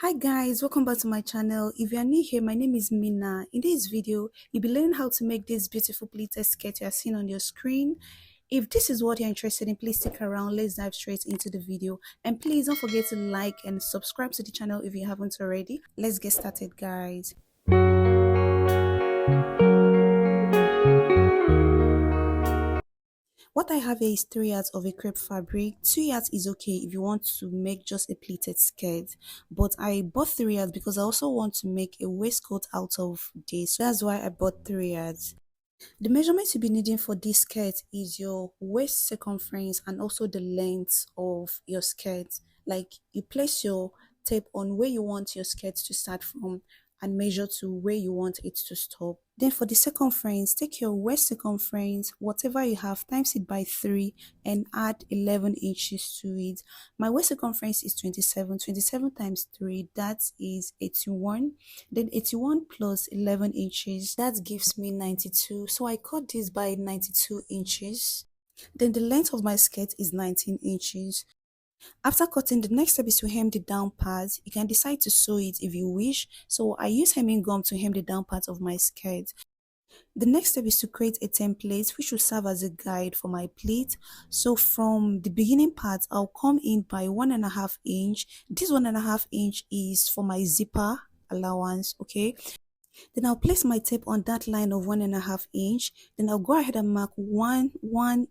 Hi guys, welcome back to my channel. If you are new here, my name is Mina. In this video, you'll be learning how to make this beautiful pleated skirt you are seeing on your screen. If this is what you're interested in, please stick around. Let's dive straight into the video. And please don't forget to like and subscribe to the channel if you haven't already. Let's get started, guys. What I have here is 3 yards of a crepe fabric. 2 yards is okay if you want to make just a pleated skirt. But I bought 3 yards because I also want to make a waistcoat out of this. So that's why I bought 3 yards. The measurement you'll be needing for this skirt is your waist circumference and also the length of your skirt. Like you place your tape on where you want your skirt to start from and measure to where you want it to stop. Then for the circumference, take your waist circumference, whatever you have, times it by 3 and add 11 inches to it. My waist circumference is 27. 27 times 3, that is 81. Then 81 plus 11 inches, that gives me 92. So I cut this by 92 inches. Then the length of my skirt is 19 inches. After cutting, the next step is to hem the down part. You can decide to sew it if you wish. So I use hemming gum to hem the down part of my skirt. The next step is to create a template which will serve as a guide for my pleat. So from the beginning part, I'll come in by 1.5 inch. This 1.5 inch is for my zipper allowance, okay? Then I'll place my tape on that line of 1.5 inch. Then I'll go ahead and mark one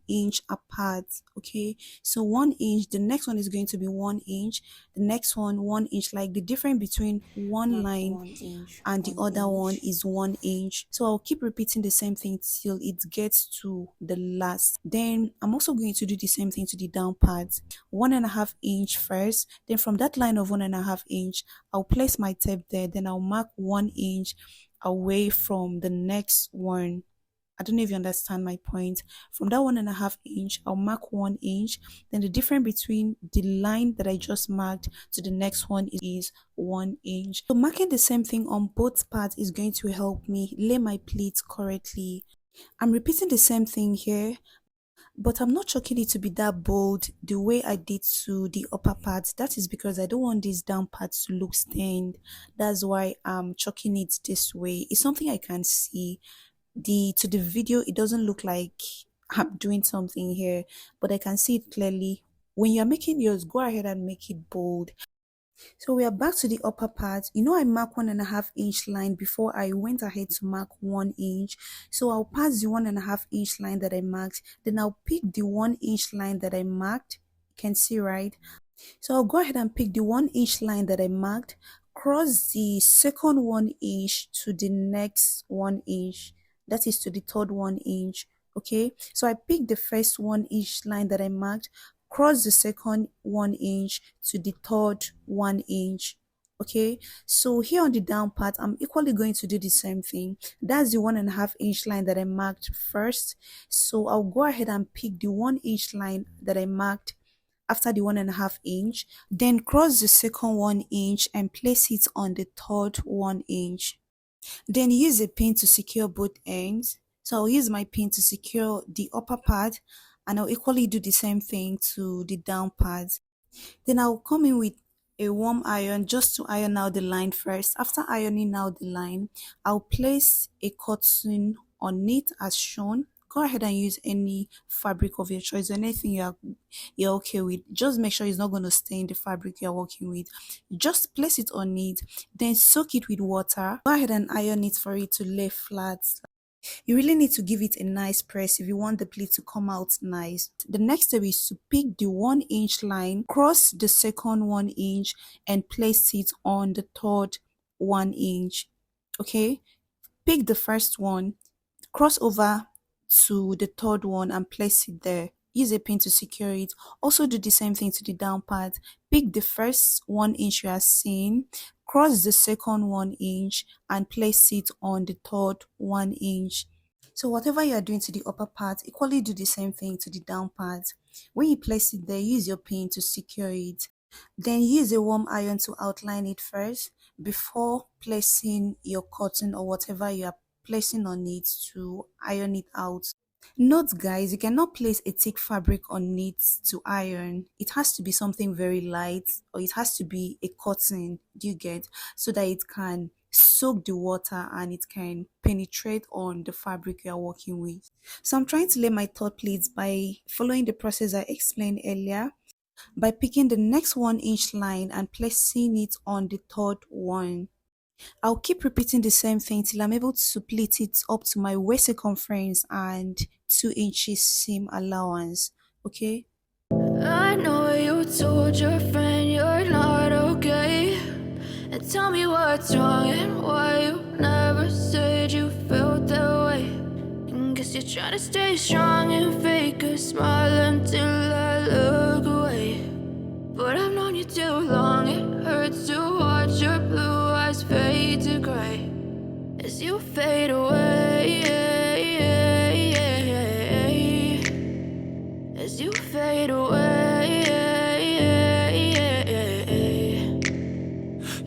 inch apart. Okay, so 1 inch, the next one is going to be 1 inch, the next one inch. Like the difference between one Mark line 1 inch, and the one other one inch. is 1 inch. So I'll keep repeating the same thing till it gets to the last. Then I'm also going to do the same thing to the down part. 1.5 inch first. Then from that line of 1.5 inch, I'll place my tape there. Then I'll mark 1 inch away from the next one. I don't know if you understand my point. From that 1.5 inch, I'll mark 1 inch. Then the difference between the line that I just marked to the next one is 1 inch. So marking the same thing on both parts is going to help me lay my pleats correctly. I'm repeating the same thing here, but I'm not choking it to be that bold the way I did to the upper part. That is because I don't want this down part to look stained. That's why I'm choking it this way. It's something I can see. To the video, it doesn't look like I'm doing something here, but I can see it clearly. When you're making yours, go ahead and make it bold. So we are back to the upper part. You know, I marked 1.5 inch line before I went ahead to mark 1 inch. So I'll pass the 1.5 inch line that I marked. Then I'll pick the 1 inch line that I marked. You can see, right? So I'll go ahead and pick the 1 inch line that I marked, cross the second 1 inch to the next 1 inch. That is to the third 1 inch. Okay. So I picked the first 1 inch line that I marked, cross the second 1 inch to the third 1 inch. Okay, so here on the down part, I'm equally going to do the same thing. That's the 1.5 inch line that I marked first. So I'll go ahead and pick the 1 inch line that I marked after the 1.5 inch, then cross the second 1 inch and place it on the third 1 inch. Then use a pin to secure both ends. So I'll use my pin to secure the upper part, and I'll equally do the same thing to the down part. Then I'll come in with a warm iron just to iron out the line first. After ironing out the line, I'll place a cotton on it as shown. Go ahead and use any fabric of your choice, anything you're okay with. Just make sure it's not going to stain the fabric you're working with. Just place it on it, then soak it with water. Go ahead and iron it for it to lay flat. You really need to give it a nice press if you want the pleat to come out nice. The next step is to pick the 1 inch line, cross the second 1 inch and place it on the third 1 inch. Okay, pick the first one, cross over to the third one and place it there. Use a pin to secure it. Also do the same thing to the down part. Pick the first 1 inch you are seeing, cross the second 1 inch and place it on the third 1 inch. So whatever you are doing to the upper part, equally do the same thing to the down part. When you place it there, use your pin to secure it. Then use a warm iron to outline it first before placing your cotton or whatever you are placing on it to iron it out. Note guys, you cannot place a thick fabric on it to iron. It has to be something very light, or it has to be a cotton, do you get? So that it can soak the water and it can penetrate on the fabric you are working with. So I'm trying to lay my third pleats by following the process I explained earlier, by picking the next 1 inch line and placing it on the third one. I'll keep repeating the same thing till I'm able to pleat it up to my waist circumference and 2 inches seam allowance. Okay. I know you told your friend you're not okay. And tell me what's wrong and why you never said you felt that way. And guess you're trying to stay strong and fake a smile until I look away. But I've known you too long, it hurts to watch your blue eyes fade to gray as you fade away. As you fade away.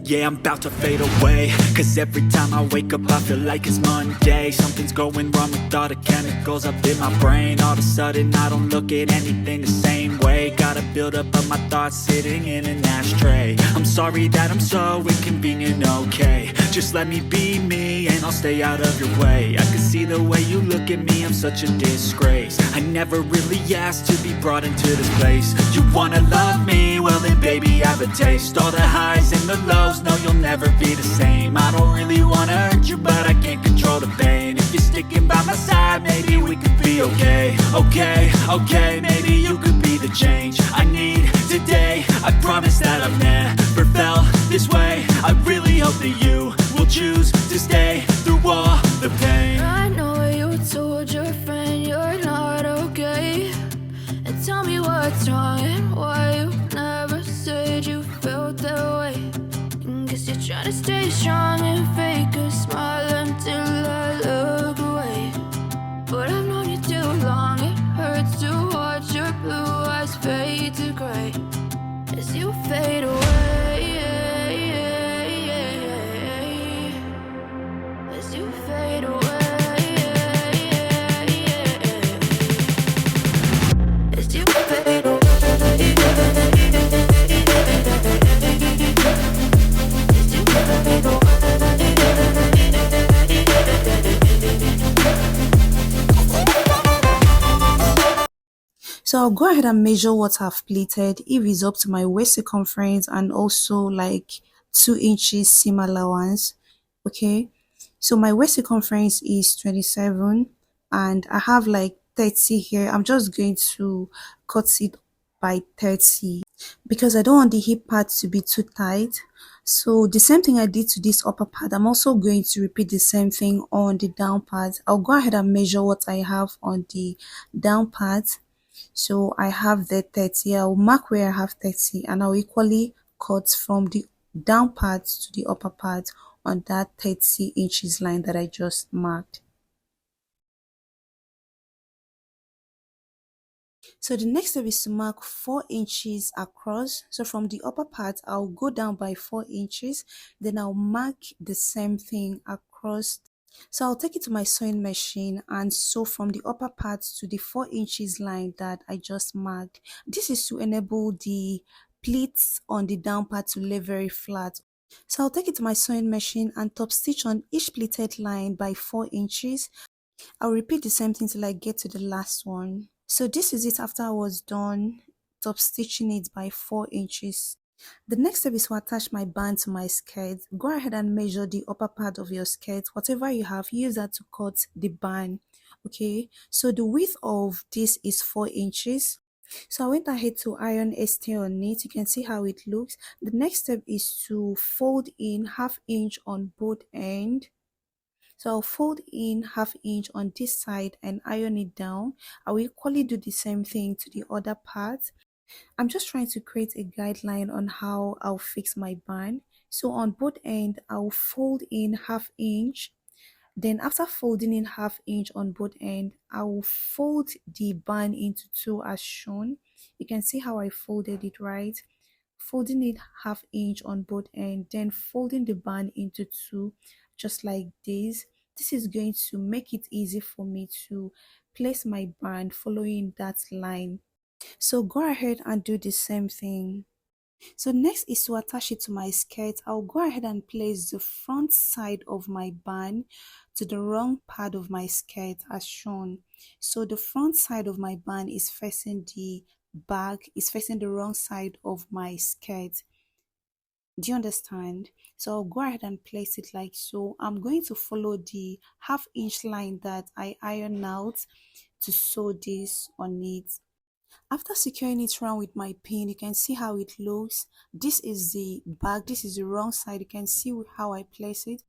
Yeah, I'm about to fade away. Cause every time I wake up I feel like it's Monday. Something's going wrong with all the chemicals up in my brain. All of a sudden I don't look at anything the same way. Gotta build up of my thoughts sitting in an ashtray. I'm sorry that I'm so inconvenient, okay. Just let me be me and I'll stay out of your way. I can see the way you look at me, I'm such a disgrace. I never really asked to be brought into this place. You wanna love me? Well then baby I have a taste. All the highs and the lows, no you'll never be the same. I don't really wanna hurt you but I can't control the pain. If you're sticking by my side maybe we could be okay. Okay, maybe you could be the change I need today. I promise that I've never felt this way. I really hope that you will choose to stay through all the pain. I know you told your friend you're not okay. And tell me what's wrong and why you never said you felt that way. And guess you're trying to stay strong and fake a smile until I look away. But I've known you too long, it hurts to watch your blue eyes fade to gray as you fade away. As you fade away. As you fade away. As you fade away. So I'll go ahead and measure what I've pleated if it's up to my waist circumference and also like 2 inches seam allowance. Okay. So my waist circumference is 27 and I have like 30 here. I'm just going to cut it by 30 because I don't want the hip part to be too tight. So the same thing I did to this upper part, I'm also going to repeat the same thing on the down part. I'll go ahead and measure what I have on the down part. So I have the 30. I'll mark where I have 30 and I'll equally cut from the down part to the upper part on that 30 inches line that I just marked. So the next step is to mark 4 inches across. So from the upper part, I'll go down by 4 inches. Then I'll mark the same thing across. So I'll take it to my sewing machine and sew from the upper part to the 4 inches line that I just marked. This is to enable the pleats on the down part to lay very flat. So I'll take it to my sewing machine and top stitch on each pleated line by 4 inches. I'll repeat the same thing till I get to the last one. So this is it after I was done top stitching it by 4 inches. The next step is to attach my band to my skirt. Go ahead and measure the upper part of your skirt. Whatever you have, use that to cut the band. Okay, so the width of this is 4 inches. So I went ahead to iron a stay on it. You can see how it looks. The next step is to fold in ½ inch on both ends. So I'll fold in ½ inch on this side and iron it down. I will equally do the same thing to the other part. I'm just trying to create a guideline on how I'll fix my band. So on both ends, I'll fold in ½ inch. Then after folding in ½ inch on both ends, I will fold the band into two as shown. You can see how I folded it, right? Folding it ½ inch on both ends, then folding the band into two, just like this, This is going to make it easy for me to place my band following that line. So go ahead and do the same thing. So next is to attach it to my skirt. I'll go ahead and place the front side of my band to the wrong part of my skirt as shown. So the front side of my band is facing the back, is facing the wrong side of my skirt. Do you understand? So I'll go ahead and place it like so. I'm going to follow the half-inch line that I iron out to sew this on it. After securing it round with my pin, you can see how it looks. This is the back, this is the wrong side. You can see how I place it.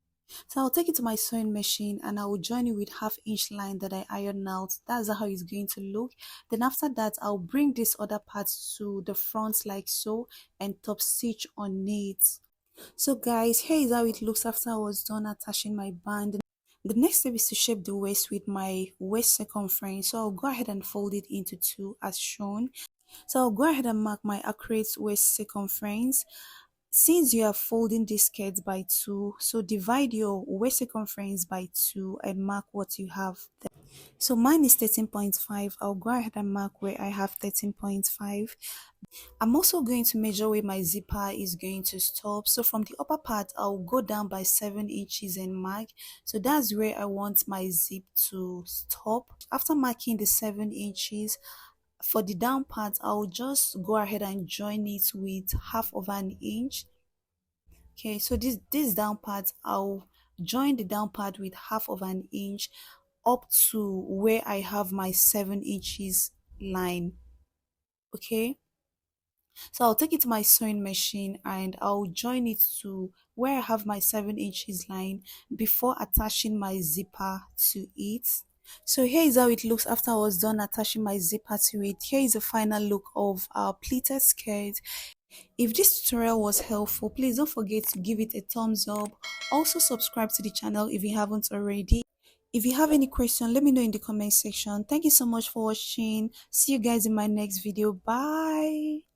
So I'll take it to my sewing machine and I will join it with half-inch line that I iron out. That's how it's going to look. Then after that, I'll bring this other part to the front like so and top stitch on it. So guys, here is how it looks after I was done attaching my band. The next step is to shape the waist with my waist circumference. So I'll go ahead and fold it into two as shown. So I'll go ahead and mark my accurate waist circumference. Since you are folding this skirt by two, so divide your waist circumference by two and mark what you have there. So mine is 13.5. I'll go ahead and mark where I have 13.5. I'm also going to measure where my zipper is going to stop. So from the upper part, I'll go down by 7 inches and mark. So that's where I want my zip to stop. After marking the 7 inches, for the down part, I'll just go ahead and join it with half of an inch. Okay, so this down part, I'll join the down part with half of an inch up to where I have my 7 inches line. Okay, so I'll take it to my sewing machine and I'll join it to where I have my 7 inches line before attaching my zipper to it. So here is how it looks after I was done attaching my zipper to it. Here is the final look of our pleated skirt. If this tutorial was helpful, please don't forget to give it a thumbs up. Also subscribe to the channel if you haven't already. If you have any question, let me know in the comment section. Thank you so much for watching. See you guys in my next video. Bye.